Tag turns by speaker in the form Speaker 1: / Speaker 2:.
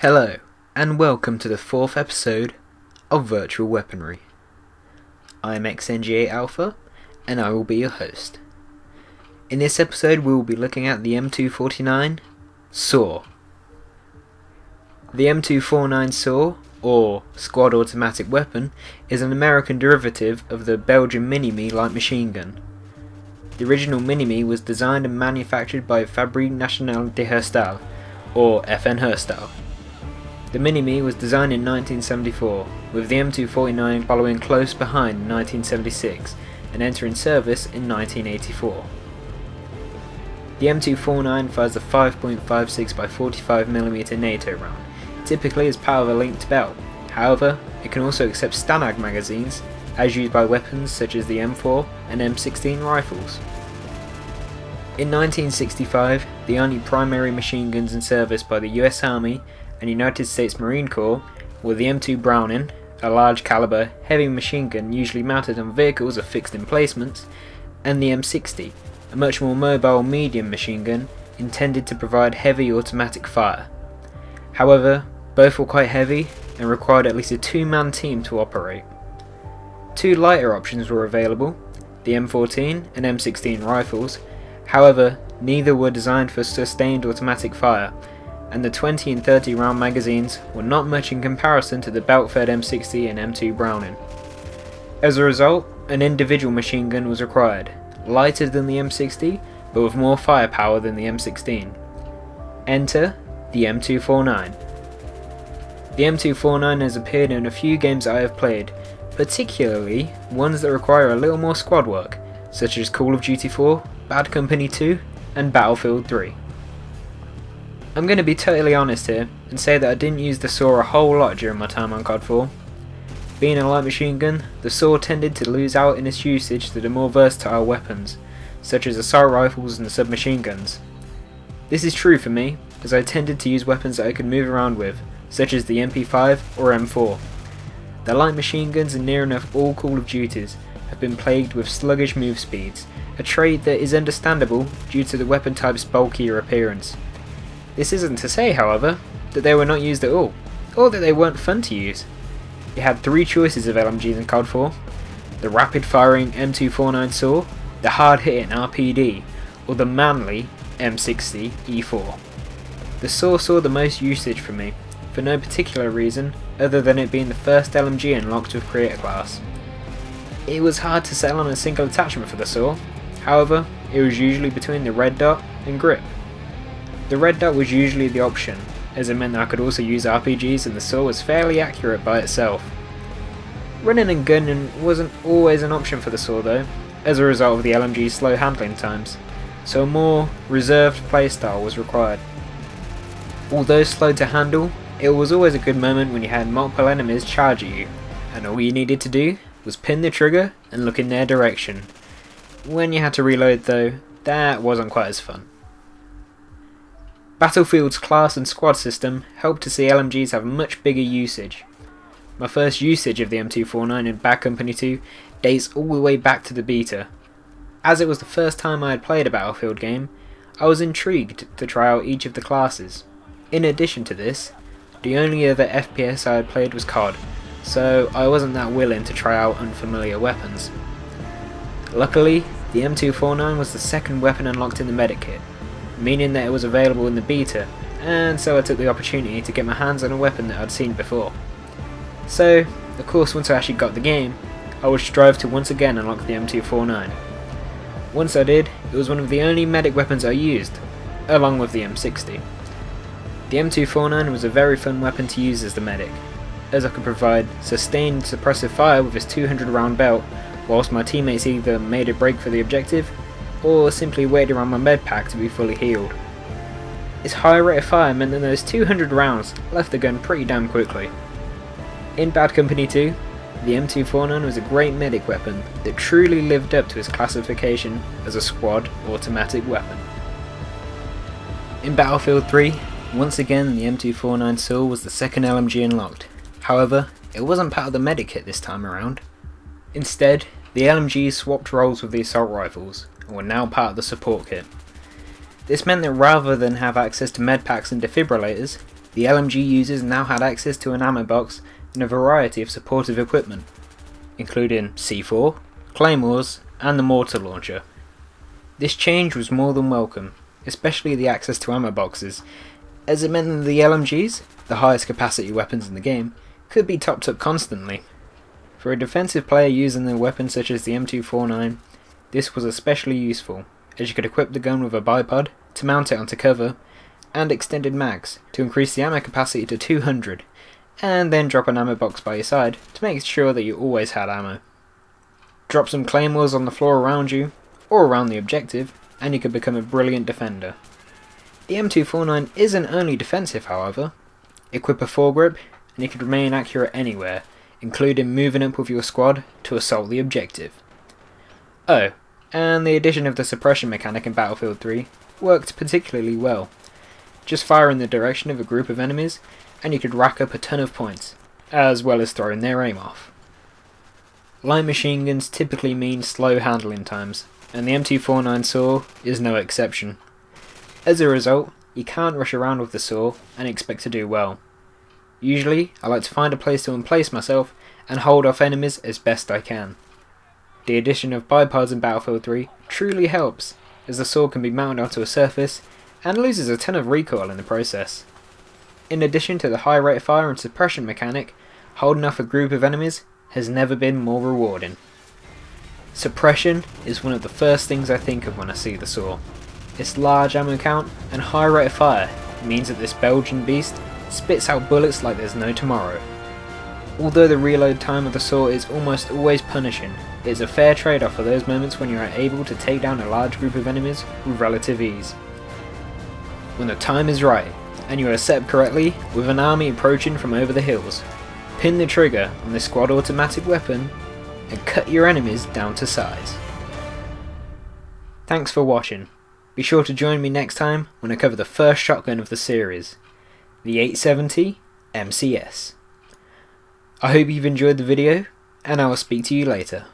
Speaker 1: Hello, and welcome to the 4th episode of Virtual Weaponry. I'm XNGA Alpha, and I will be your host. In this episode we will be looking at the M249 SAW. The M249 SAW, or Squad Automatic Weapon, is an American derivative of the Belgian Mini-Me light machine gun. The original Mini-Me was designed and manufactured by Fabrique Nationale de Herstal, or FN Herstal. The Mini-Me was designed in 1974, with the M249 following close behind in 1976 and entering service in 1984. The M249 fires a 5.56x45mm NATO round, typically as part of a linked belt. However, it can also accept Stanag magazines, as used by weapons such as the M4 and M16 rifles. In 1965, the only primary machine guns in service by the US Army and United States Marine Corps were the M2 Browning, a large caliber, heavy machine gun usually mounted on vehicles of fixed emplacements, and the M60, a much more mobile medium machine gun intended to provide heavy automatic fire. However, both were quite heavy and required at least a 2-man team to operate. Two lighter options were available, the M14 and M16 rifles. However, neither were designed for sustained automatic fire, and the 20 and 30 round magazines were not much in comparison to the belt-fed M60 and M2 Browning. As a result, an individual machine gun was required, lighter than the M60 but with more firepower than the M16. Enter the M249. The M249 has appeared in a few games I have played, particularly ones that require a little more squad work, such as Call of Duty 4, Bad Company 2 and Battlefield 3. I'm going to be totally honest here and say that I didn't use the SAW a whole lot during my time on COD 4. Being a light machine gun, the SAW tended to lose out in its usage to the more versatile weapons, such as assault rifles and submachine guns. This is true for me, as I tended to use weapons that I could move around with, such as the MP5 or M4. The light machine guns in near enough all Call of Duties have been plagued with sluggish move speeds, a trait that is understandable due to the weapon type's bulkier appearance. This isn't to say, however, that they were not used at all, or that they weren't fun to use. You had three choices of LMGs in COD 4, the rapid-firing M249 SAW, the hard-hitting RPD, or the manly M60 E4. The SAW saw the most usage for me, for no particular reason other than it being the first LMG unlocked with Creator Class. It was hard to settle on a single attachment for the SAW, however, it was usually between the red dot and grip. The red dot was usually the option, as it meant that I could also use RPGs and the SAW was fairly accurate by itself. Running and gunning wasn't always an option for the SAW though, as a result of the LMG's slow handling times, so a more reserved playstyle was required. Although slow to handle, it was always a good moment when you had multiple enemies charge at you, and all you needed to do was pin the trigger and look in their direction. When you had to reload though, that wasn't quite as fun. Battlefield's class and squad system helped to see LMGs have much bigger usage. My first usage of the M249 in Bad Company 2 dates all the way back to the beta. As it was the first time I had played a Battlefield game, I was intrigued to try out each of the classes. In addition to this, the only other FPS I had played was COD, so I wasn't that willing to try out unfamiliar weapons. Luckily, the M249 was the second weapon unlocked in the medic kit, meaning that it was available in the beta, and so I took the opportunity to get my hands on a weapon that I'd seen before. So, of course, once I actually got the game, I would strive to once again unlock the M249. Once I did, it was one of the only medic weapons I used, along with the M60. The M249 was a very fun weapon to use as the medic, as I could provide sustained suppressive fire with its 200 round belt, whilst my teammates either made a break for the objective, or simply waited around my med pack to be fully healed. Its high rate of fire meant that those 200 rounds left the gun pretty damn quickly. In Bad Company 2, the M249 was a great medic weapon that truly lived up to its classification as a squad automatic weapon. In Battlefield 3, once again the M249 SAW was the second LMG unlocked, however it wasn't part of the medic kit this time around. Instead, the LMGs swapped roles with the assault rifles, and were now part of the support kit. This meant that rather than have access to medpacks and defibrillators, the LMG users now had access to an ammo box and a variety of supportive equipment, including C4, claymores, and the mortar launcher. This change was more than welcome, especially the access to ammo boxes, as it meant that the LMGs, the highest capacity weapons in the game, could be topped up constantly. For a defensive player using a weapon such as the M249, this was especially useful, as you could equip the gun with a bipod to mount it onto cover, and extended mags to increase the ammo capacity to 200, and then drop an ammo box by your side to make sure that you always had ammo. Drop some claymores on the floor around you, or around the objective, and you could become a brilliant defender. The M249 isn't only defensive, however. Equip a foregrip, and you could remain accurate anywhere, including moving up with your squad to assault the objective. Oh, and the addition of the suppression mechanic in Battlefield 3 worked particularly well. Just fire in the direction of a group of enemies, and you could rack up a ton of points, as well as throwing their aim off. Light machine guns typically mean slow handling times, and the M249 SAW is no exception. As a result, you can't rush around with the SAW and expect to do well. Usually, I like to find a place to emplace myself and hold off enemies as best I can. The addition of bipods in Battlefield 3 truly helps, as the SAW can be mounted onto a surface and loses a ton of recoil in the process. In addition to the high rate of fire and suppression mechanic, holding off a group of enemies has never been more rewarding. Suppression is one of the first things I think of when I see the SAW. Its large ammo count and high rate of fire means that this Belgian beast spits out bullets like there's no tomorrow. Although the reload time of the SAW is almost always punishing, it is a fair trade-off for those moments when you are able to take down a large group of enemies with relative ease. When the time is right, and you are set up correctly with an army approaching from over the hills, pin the trigger on this squad automatic weapon and cut your enemies down to size. Thanks for watching. Be sure to join me next time when I cover the first shotgun of the series, the 870 MCS. I hope you've enjoyed the video, and I will speak to you later.